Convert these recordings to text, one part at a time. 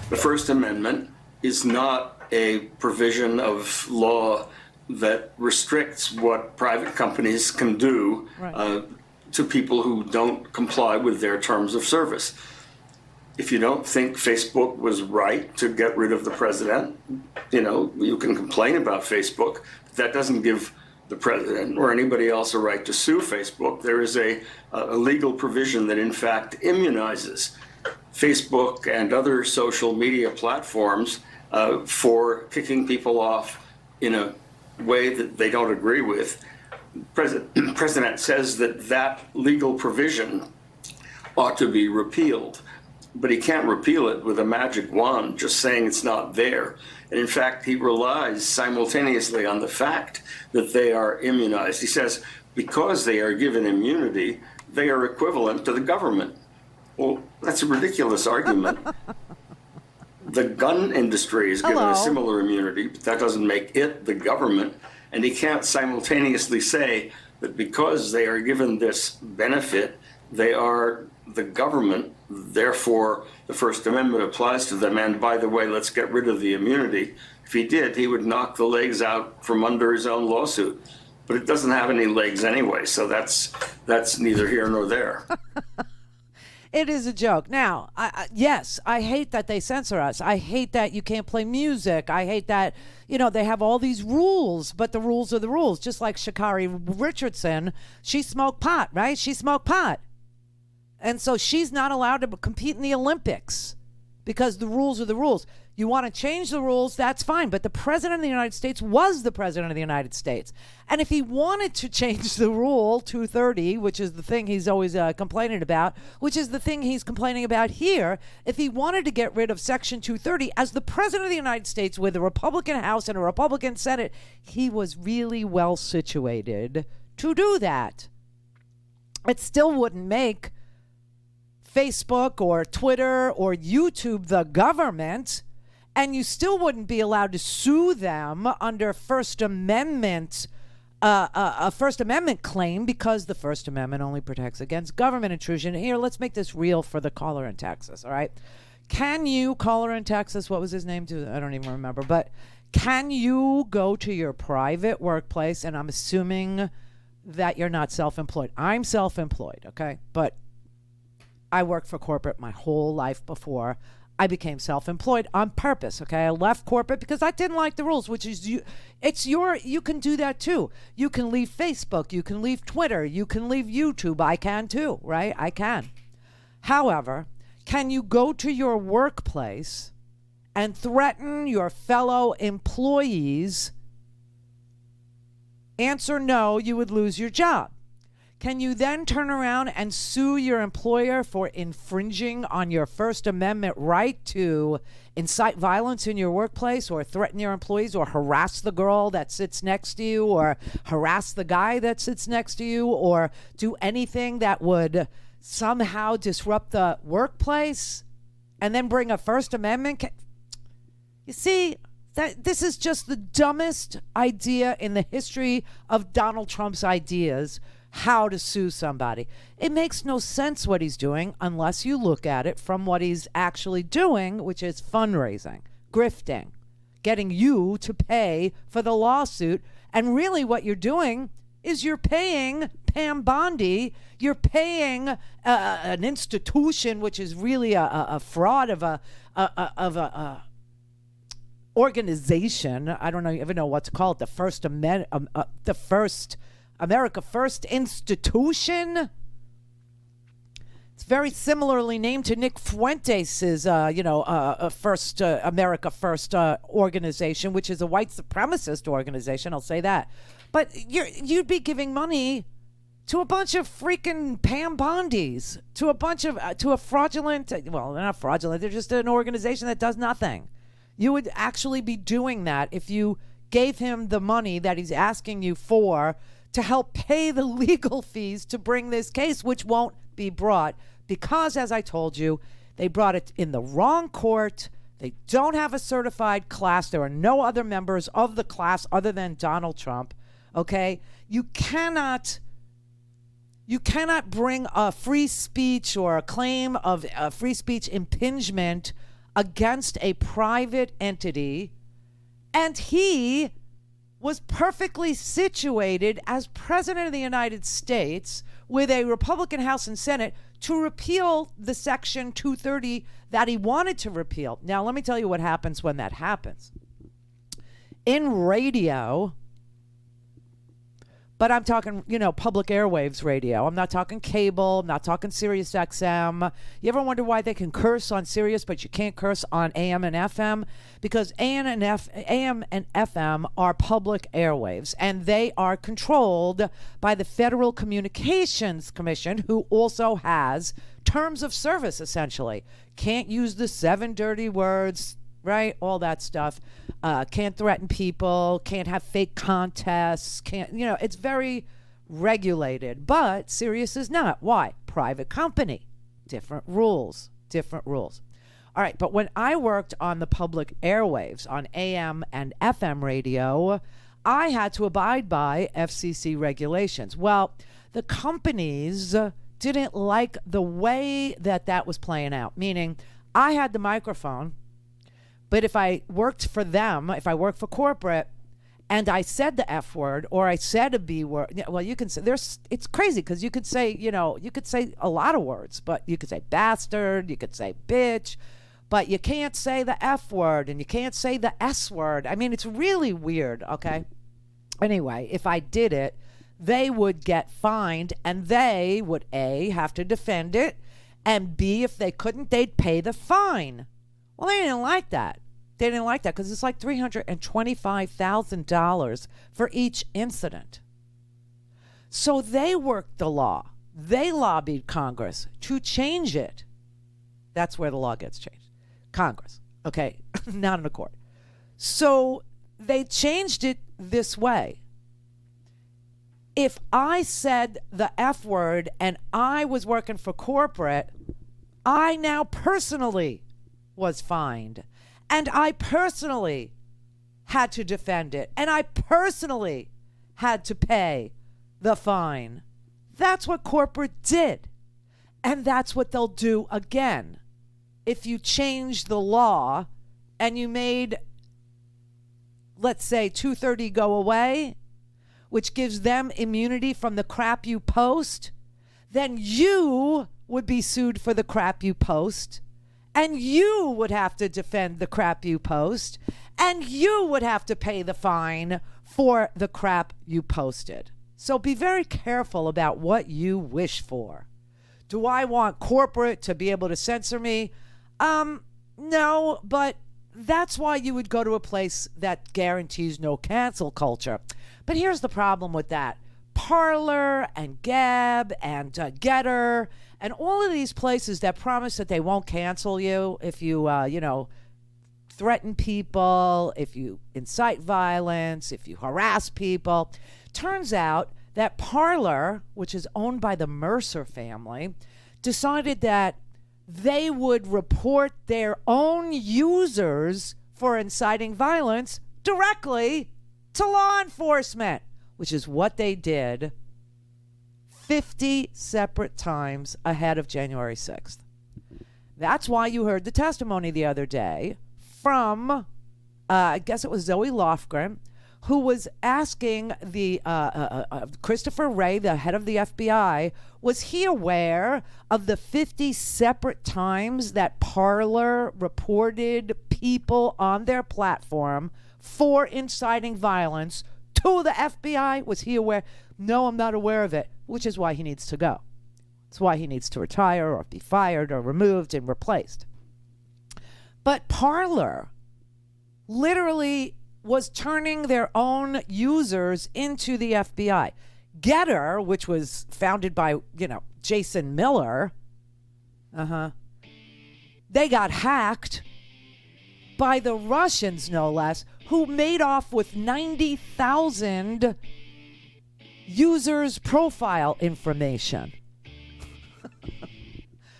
The First Amendment is not a provision of law that restricts what private companies can do to people who don't comply with their terms of service. If you don't think Facebook was right to get rid of the president, you can complain about Facebook, but that doesn't give the president or anybody else a right to sue Facebook. There is a legal provision that in fact immunizes Facebook and other social media platforms for kicking people off in a way that they don't agree with. President says that legal provision ought to be repealed, but he can't repeal it with a magic wand just saying it's not there. And in fact, he relies simultaneously on the fact that they are immunized. He says because they are given immunity, they are equivalent to the government. Well, that's a ridiculous argument. The gun industry is given a similar immunity, but that doesn't make it the government. And he can't simultaneously say that because they are given this benefit, they are the government, therefore the First Amendment applies to them. And by the way, let's get rid of the immunity. If he did, he would knock the legs out from under his own lawsuit. But it doesn't have any legs anyway, so that's neither here nor there. It is a joke. Now, yes, I hate that they censor us. I hate that you can't play music. I hate that, they have all these rules, but the rules are the rules. Just like Sha'Carri Richardson, she smoked pot, right? She smoked pot. And so she's not allowed to compete in the Olympics because the rules are the rules. You want to change the rules, that's fine. But the president of the United States was the president of the United States. And if he wanted to change the rule 230, which is the thing he's always complaining about, which is the thing he's complaining about here, if he wanted to get rid of Section 230 as the president of the United States with a Republican House and a Republican Senate, he was really well situated to do that. It still wouldn't make Facebook or Twitter or YouTube the government. And you still wouldn't be allowed to sue them under First Amendment, a First Amendment claim, because the First Amendment only protects against government intrusion. Here, let's make this real for the caller in Texas, all right? Can you, caller in Texas, what was his name? I don't even remember. But can you go to your private workplace, and I'm assuming that you're not self-employed. I'm self-employed, okay? But I worked for corporate my whole life before I became self-employed on purpose, okay? I left corporate because I didn't like the rules, which is you can do that too. You can leave Facebook, you can leave Twitter, you can leave YouTube. I can too, right? I can. However, can you go to your workplace and threaten your fellow employees? Answer no, you would lose your job. Can you then turn around and sue your employer for infringing on your First Amendment right to incite violence in your workplace, or threaten your employees, or harass the girl that sits next to you, or harass the guy that sits next to you, or do anything that would somehow disrupt the workplace, and then bring a First Amendment? You see, this is just the dumbest idea in the history of Donald Trump's ideas, how to sue somebody. It makes no sense what he's doing unless you look at it from what he's actually doing, which is fundraising, grifting, getting you to pay for the lawsuit. And really what you're doing is you're paying Pam Bondi, you're paying an institution which is really a fraud of a organization. I don't even know what to call it. The First Amendment, the First America First institution. It's very similarly named to Nick Fuentes' First America First organization, which is a white supremacist organization. I'll say that. But you'd be giving money to a bunch of freaking Pam Bondis, to a fraudulent. Well, they're not fraudulent. They're just an organization that does nothing. You would actually be doing that if you gave him the money that he's asking you for to help pay the legal fees to bring this case, which won't be brought because, as I told you, they brought it in the wrong court. They don't have a certified class. There are no other members of the class other than Donald Trump. Okay? You cannot bring a free speech or a claim of free speech impingement against a private entity, and he was perfectly situated as president of the United States with a Republican House and Senate to repeal the Section 230 that he wanted to repeal. Now, let me tell you what happens when that happens. In radio, but I'm talking, public airwaves radio. I'm not talking cable. I'm not talking Sirius XM. You ever wonder why they can curse on Sirius, but you can't curse on AM and FM? Because AM and FM are public airwaves, and they are controlled by the Federal Communications Commission, who also has terms of service, essentially. Can't use the 7 dirty words, right? All that stuff. Can't threaten people, can't have fake contests, it's very regulated. But Sirius is not. Why? Private company. Different rules. All right, but when I worked on the public airwaves, on AM and FM radio, I had to abide by FCC regulations. Well, the companies didn't like the way that was playing out, meaning I had the microphone, but if I worked for them, if I worked for corporate, and I said the F word or I said a B word, well, you can say it's crazy because you could say, you could say a lot of words, but you could say bastard, you could say bitch, but you can't say the F word and you can't say the S word. I mean, it's really weird, okay? Anyway, if I did it, they would get fined, and they would A, have to defend it, and B, if they couldn't, they'd pay the fine. Well, they didn't like that. They didn't like that because it's like $325,000 for each incident. So they worked the law. They lobbied Congress to change it. That's where the law gets changed. Congress, okay, not in a court. So they changed it this way. If I said the F word and I was working for corporate, I now personally was fined, and I personally had to defend it, and I personally had to pay the fine. That's what corporate did, and that's what they'll do again. If you change the law and you made, let's say, 230 go away, which gives them immunity from the crap you post, then you would be sued for the crap you post. And you would have to defend the crap you post, and you would have to pay the fine for the crap you posted. So be very careful about what you wish for. Do I want corporate to be able to censor me? No, but that's why you would go to a place that guarantees no cancel culture. But here's the problem with that. Parler and Gab and Getter and all of these places that promise that they won't cancel you if you, threaten people, if you incite violence, if you harass people. Turns out that Parler, which is owned by the Mercer family, decided that they would report their own users for inciting violence directly to law enforcement, which is what they did 50 separate times ahead of January 6th. That's why you heard the testimony the other day from, I guess it was Zoe Lofgren, who was asking the Christopher Wray, the head of the FBI, was he aware of the 50 separate times that Parler reported people on their platform for inciting violence to the FBI? Was he aware? No, I'm not aware of it, which is why he needs to go. It's why he needs to retire or be fired or removed and replaced. But Parler literally was turning their own users into the FBI. Getter, which was founded by, Jason Miller, they got hacked by the Russians, no less, who made off with 90,000 users' profile information.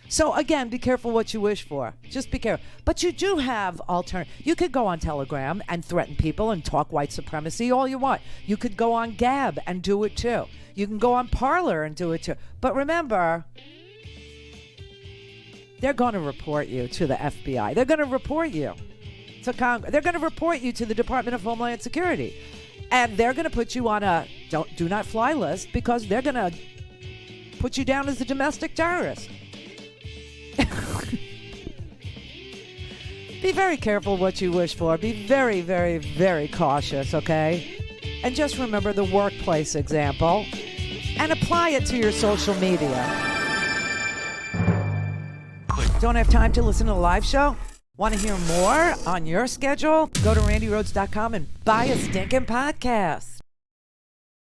So again, be careful what you wish for. Just be careful. But you do have you could go on Telegram and threaten people and talk white supremacy all you want. You could go on Gab and do it too. You can go on Parler and do it too. But remember, they're going to report you to the FBI. They're going to report you to Congress. They're going to report you to the Department of Homeland Security. And they're going to put you on a do not fly list because they're going to put you down as a domestic terrorist. Be very careful what you wish for. Be very, very, very cautious, okay? And just remember the workplace example and apply it to your social media. Don't have time to listen to the live show? Want to hear more on your schedule? Go to randyrhodes.com and buy a stinking podcast.